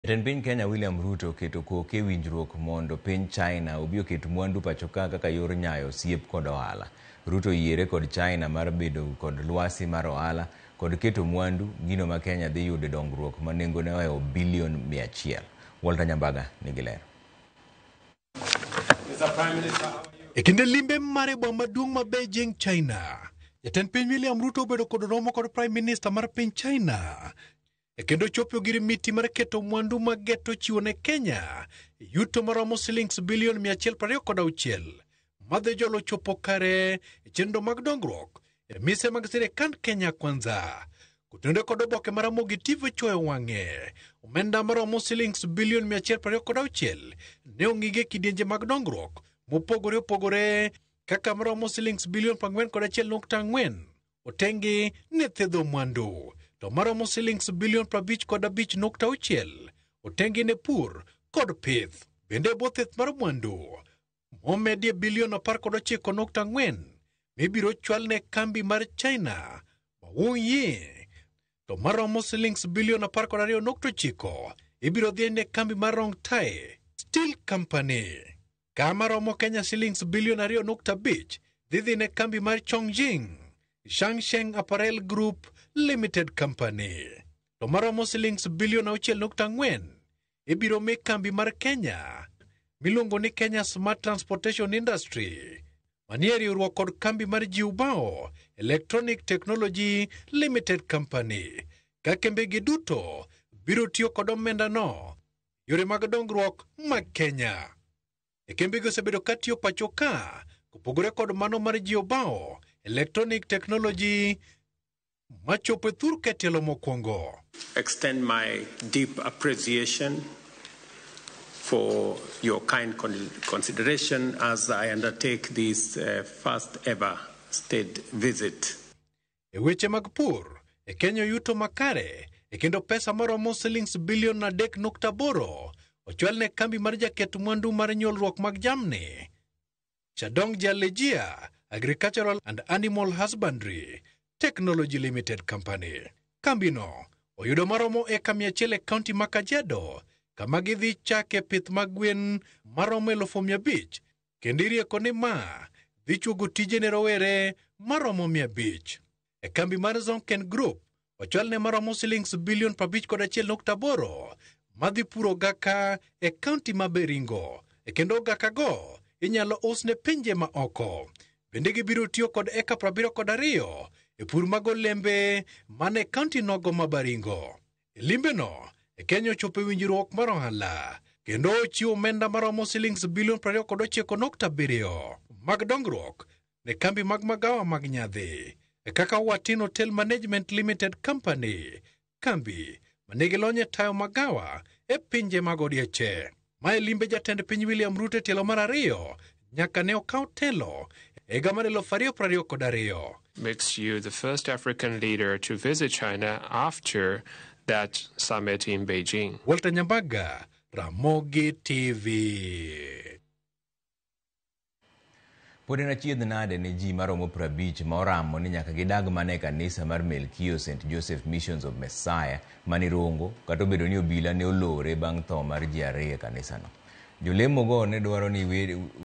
Jatend piny Kenya William Ruto oketo koke winjruok mondo piny China obi oket mwandu pachoka kaka yor nyayo osiep kod ohala. Ruto oyiere kod China mar bedo kod lwasi mar ohala kod keto mwandu, gino ma Kenya dhi yudo dongruok ma nengone ohewo bilion 100. Walter Nyambaga nigi lero. E kinde limbe mare boma maduong' ma Beijing, China, jatend piny William Ruto obedo kod romo kod Prime Minister mar piny China e kendo chopo girimiti mar keto mwandu ma geto chiwo ne Kenya yuto maromo silings bilion 126 madhi jolo chopo kare e chenro mag dongruok e mise mag sirikand Kenya Kwanza. Kutende kod oboke maramogi TV choyo wang'e omenda maromo silings bilion 126 ne ong'ige kidienje mag dongruok mopogore opogore kaka maromo silings bilion 41.4 otengi ne thedho mwandu, to maromo silings bilion 55.6 otengi ne pur kod pith. Bende botheth mar mwandu momedie bilion 19.4 mibiro chwal ne kambi mar China Huoyi, to maromo silings bilion 12.9 ibiro dhi ne kambi mar Rongtai Steel Company. Kama romo Kenya silings bilion 2.5 dhi ne kambi mar Chongjing Shangsheng Apparel Group Limited Company. To maromo silings bilion 6.4 ibiro mi kambi mar Kenya miluongo ni Kenya Smart Transportation Industry manie riwruok kod kambi mar Jiubao Electronic Technology Limited Company. Ka kembegi duto biro tiyo kod omenda no yore mag dongruok mag Kenya. E kembegi osebedo katiyo pachoka kopogore kod mano mar Jiubao Electronic Technology machopo e thur ketelo mokwongo. Extend my deep appreciation for your kind consideration as I undertake this first ever state visit. E weche mag pur, e Kenya yuto makare, e kendo pesa maromo silings bilion 3.8 ochwal ne kambi mar jaket mwandu mar nyolruok mag jamni Chadong Jalejia Agricultural and Animal Husbandry Technology Limited Company. Kambino oyudo maromo eka 100 e kaunti ma Kajiado, kama gidhi chake pith mag gwen maromo 500 kendo irieko ni ma dhi chuogo tije ne rowere maromo 500. E kambi mar Zonken Group ochwal ne maromo silings bilion 51.8 madhi puro gaka e kaunti ma Baringo, e kendo gaka go inyalo usne pinje ma oko. Bende gibiro tiyo kod eka 72 e pur mag olembe mane kaunti nogo ma Baringo. E limbe no e Kenya ochopo winjruok mar ohala kendo ochiwo omenda maromo silings bilion 29.7 mag dongruok ne kambi mag magawa mag nyadhi e kaka Watin Hotel Management Limited Company, kambi manigi lony e tayo magawa e pinje mag odieche. Mae limbe jatend piny William Ruto e tielo mar ariyo nyaka ne okaw telo e higa mar 2022. Makes you the first African leader to visit China after that summit in Beijing. Walter Nyambaga, Ramogi TV. Pod en achiedh nade ne ji maromo 50 ma oramo ni nyaka gidag mana e kanisa mar Melkio St. Joseph Missions of Messiah mani Rongo, kata obedo ni obila ne olore bang' tho mar ji 2 e kanisano. Jolemo go ne dwaro ni